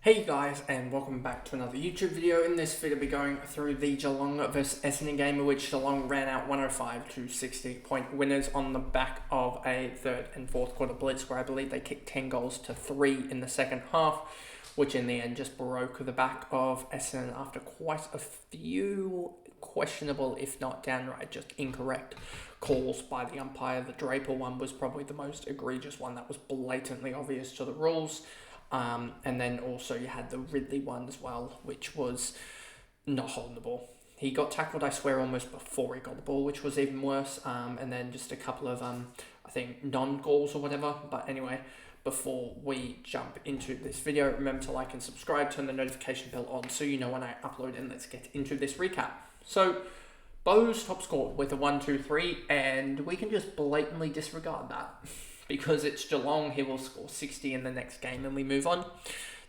Hey guys, and welcome back to another YouTube video. In this video, we'll be going through the Geelong versus Essendon game, in which Geelong ran out 105 to 60 point winners on the back of a third and fourth quarter blitz, where I believe they kicked 10 goals to 3 in the second half, which in the end just broke the back of Essendon after quite a few questionable, if not downright just incorrect calls by the umpire. The Draper one was probably the most egregious one that was blatantly obvious to the rules. And then also you had the Ridley one as well, which was not holding the ball. He got tackled, I swear, almost before he got the ball, which was even worse. And then just a couple of, I think, non-goals or whatever. But anyway, before we jump into this video, remember to like and subscribe, turn the notification bell on so you know when I upload, and let's get into this recap. So, Bo's top scored with a 1-2-3, and we can just blatantly disregard that. Because it's Geelong, he will score 60 in the next game and we move on.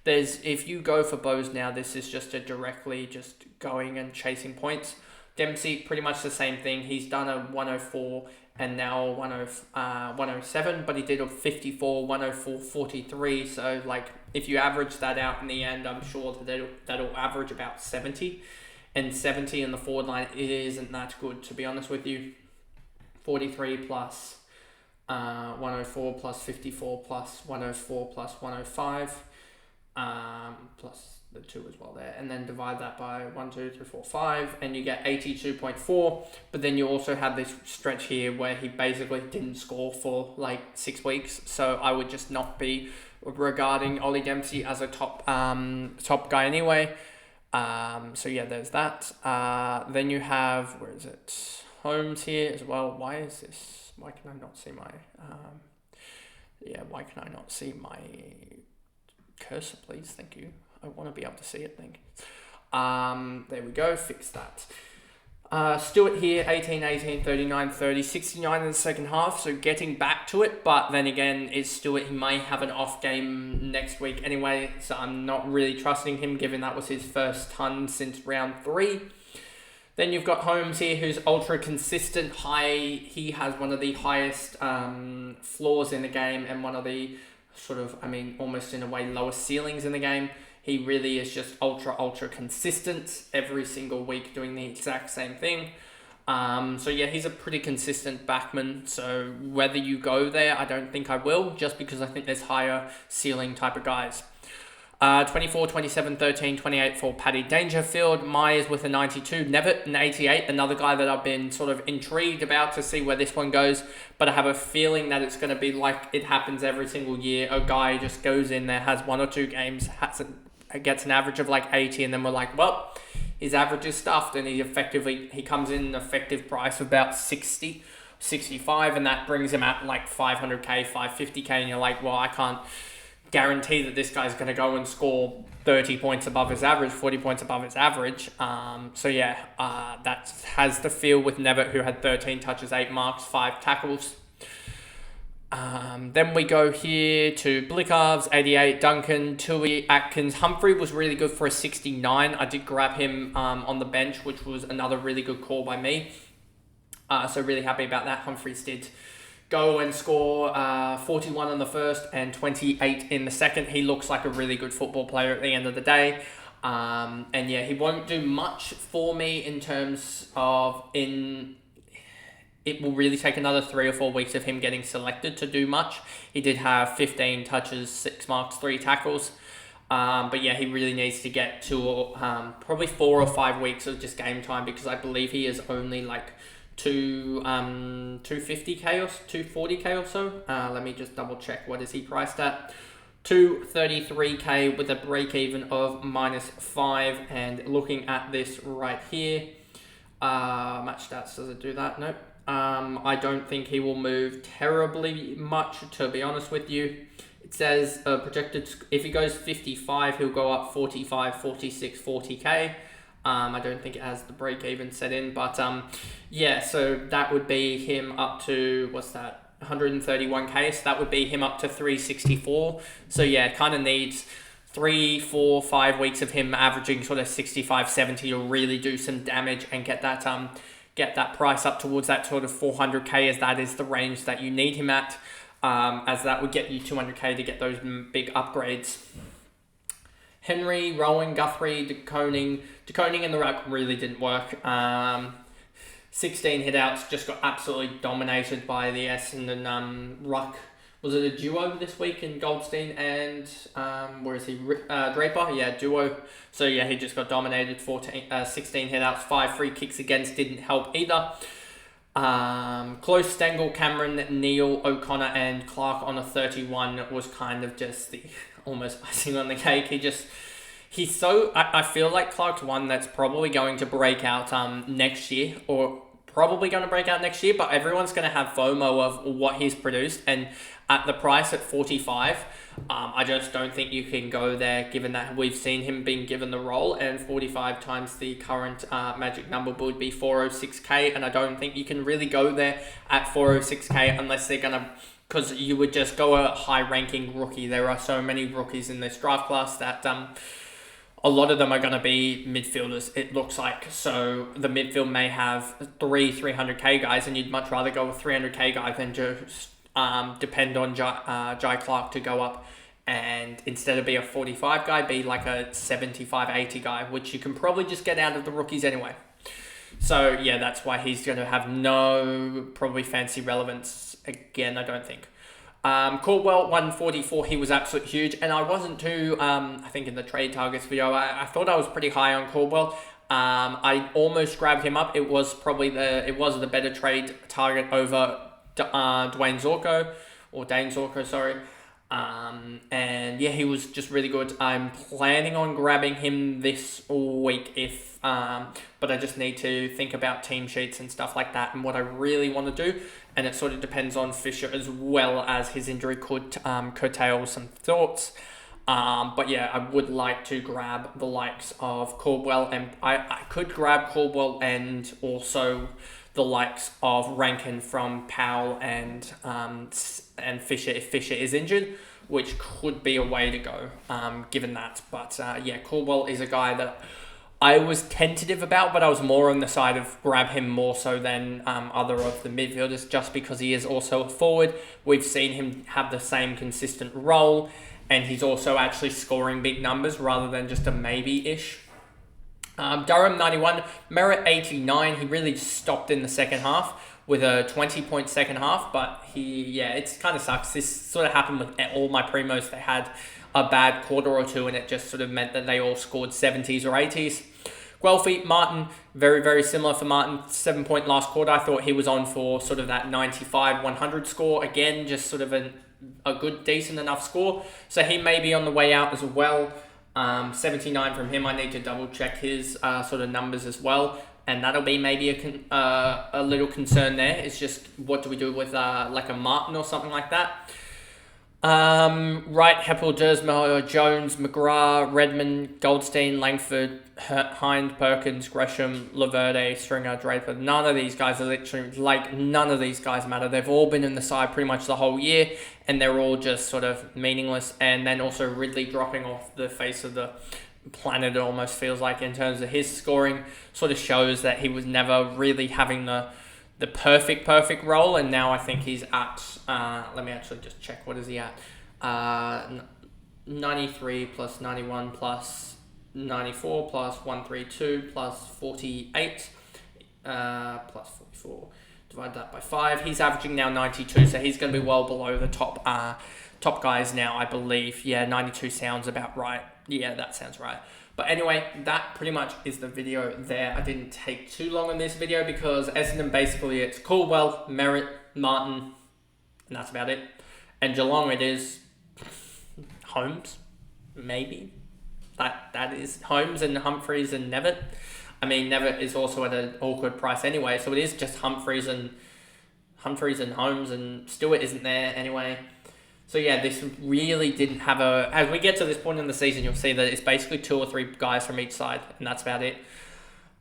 If you go for Bose now, this is just directly just going and chasing points. Dempsey, pretty much the same thing. He's done a 104 and now 107, but he did a 54, 104, 43. So, if you average that out in the end, I'm sure that that'll average about 70. And 70 in the forward line isn't that good, to be honest with you. 43 plus 104 plus 54 plus 104 plus 105 plus the 2 as well there, and then divide that by 1, 2, 3, 4, 5, and you get 82.4. But then you also have this stretch here where he basically didn't score for 6 weeks, so I would just not be regarding Ollie Dempsey as a top guy anyway. So yeah, there's that. Then you have, where is it, Holmes here as well. Why can I not see my, why can I not see my cursor, please? Thank you. I want to be able to see it, thank you. There we go, fix that. Stewart here, 18, 39, 30, 69 in the second half, so getting back to it, but then again, it's Stewart. He may have an off game next week anyway, so I'm not really trusting him, given that was his first ton since round 3. Then you've got Holmes here, who's ultra consistent, high. He has one of the highest floors in the game and one of the almost in a way lowest ceilings in the game. He really is just ultra consistent every single week, doing the exact same thing. So yeah, he's a pretty consistent backman. So whether you go there, I don't think I will, just because I think there's higher ceiling type of guys. 24, 27, 13, 28 for Paddy Dangerfield. Myers with a 92. Nevitt, an 88. Another guy that I've been sort of intrigued about to see where this one goes. But I have a feeling that it's going to be like it happens every single year. A guy just goes in there, has 1 or 2 games, gets an average of 80. And then we're like, well, his average is stuffed. And he comes in an effective price of about 60, 65. And that brings him at 500k, 550k. And you're like, well, I can't guarantee that this guy's going to go and score 30 points above his average, 40 points above his average. That has the feel with Nevitt, who had 13 touches, 8 marks, 5 tackles. Then we go here to Blickarves, 88, Duncan, Tui, Atkins. Humphrey was really good for a 69. I did grab him on the bench, which was another really good call by me. So really happy about that. Humphreys did go and score 41 in the first and 28 in the second. He looks like a really good football player at the end of the day. He won't do much for me in terms of it will really take another 3 or 4 weeks of him getting selected to do much. He did have 15 touches, 6 marks, 3 tackles. He really needs to get to probably 4 or 5 weeks of just game time, because I believe he is only 250k or 240k or so. Let me just double check. What is he priced at? 233k with a break even of -5. And looking at this right here, match stats, does it do that? Nope. I don't think he will move terribly much, to be honest with you. It says projected, if he goes 55, he'll go up 45, 46, 40k. I don't think it has the break even set in, but so that would be him up to, 131k, so that would be him up to 364. So yeah, kind of needs 3, 4, 5 weeks of him averaging sort of 65, 70 to really do some damage and get that price up towards that sort of 400k, as that is the range that you need him at. as that would get you 200k to get those big upgrades. Henry, Rowan, Guthrie, DeConing in the ruck really didn't work. 16 hitouts, just got absolutely dominated by the Essendon ruck. Was it a duo this week in Goldstein and, where is he, Draper? Yeah, duo. So yeah, he just got dominated, 16 hitouts, 5 free kicks against, didn't help either. Close, Stengel, Cameron, Neil, O'Connor and Clark on a 31 was kind of just the almost icing on the cake. I feel like Clark's one that's probably going to break out next year, but everyone's going to have FOMO of what he's produced, and at the price at 45, I just don't think you can go there, given that we've seen him being given the role, and 45 times the current magic number would be 406k, and I don't think you can really go there at 406k unless they're going to, because you would just go a high-ranking rookie. There are so many rookies in this draft class that a lot of them are going to be midfielders, it looks like. So the midfield may have 300k guys, and you'd much rather go with 300k guy than just depend on Jai Clark to go up, and instead of be a 45 guy, be like a 75, 80 guy, which you can probably just get out of the rookies anyway. So yeah, that's why he's going to have no probably fancy relevance again, I don't think. Caldwell, 144, he was absolutely huge, and I wasn't too, I think in the trade targets video, I thought I was pretty high on Caldwell. I almost grabbed him up. It was the better trade target over Dane Zorko, sorry. And yeah, he was just really good. I'm planning on grabbing him this week but I just need to think about team sheets and stuff like that and what I really want to do. And it sort of depends on Fisher, as well as his injury could curtail some thoughts. But yeah, I would like to grab the likes of Caldwell, and I could grab Caldwell and also the likes of Rankin from Powell and Fisher if Fisher is injured, which could be a way to go, given that. But yeah, Caldwell is a guy that I was tentative about, but I was more on the side of grab him more so than other of the midfielders, just because he is also a forward. We've seen him have the same consistent role, and he's also actually scoring big numbers rather than just a maybe-ish. Durham, 91, Merritt, 89. He really just stopped in the second half with a 20-point second half, but it kind of sucks. This sort of happened with all my primos. They had a bad quarter or two, and it just sort of meant that they all scored 70s or 80s. Guelphy, Martin, very, very similar for Martin. 7-point last quarter. I thought he was on for sort of that 95-100 score. Again, just sort of a good, decent enough score. So he may be on the way out as well. 79 from him. I need to double check his sort of numbers as well. And that'll be maybe a little concern there. It's just, what do we do with like a Martin or something like that? Wright, Heppel, Dersmeyer, Jones, McGrath, Redmond, Goldstein, Langford, Hind, Perkins, Gresham, Laverde, Stringer, Draper. None of these guys matter. They've all been in the side pretty much the whole year, and they're all just sort of meaningless. And then also Ridley dropping off the face of the planet, it almost feels like, in terms of his scoring, sort of shows that he was never really having the perfect role, and now I think he's at, let me actually just check, what is he at? 93 plus 91 plus 94 plus 132 plus 48 plus 44. Divide that by 5. He's averaging now 92, so he's going to be well below the top guys now, I believe. Yeah, 92 sounds about right. Yeah, that sounds right. But anyway, that pretty much is the video there. I didn't take too long on this video because Essendon, basically it's Caldwell, Merritt, Martin, and that's about it. And Geelong, it is Holmes, maybe. That is Holmes and Humphreys and Nevitt. I mean, Nevitt is also at an awkward price anyway, so it is just Humphreys and Holmes, and Stewart isn't there anyway. So yeah, this really didn't have as we get to this point in the season, you'll see that it's basically 2 or 3 guys from each side, and that's about it.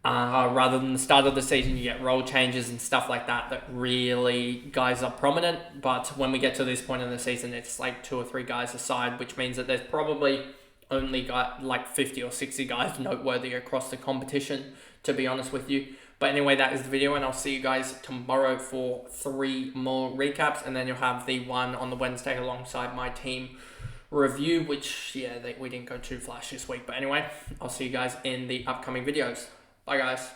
Rather than the start of the season, you get role changes and stuff like that really guys are prominent. But when we get to this point in the season, it's like 2 or 3 guys aside, which means that there's probably only got like 50 or 60 guys noteworthy across the competition, to be honest with you. But anyway, that is the video, and I'll see you guys tomorrow for 3 more recaps, and then you'll have the one on the Wednesday alongside my team review, which, yeah, we didn't go too flash this week. But anyway, I'll see you guys in the upcoming videos. Bye, guys.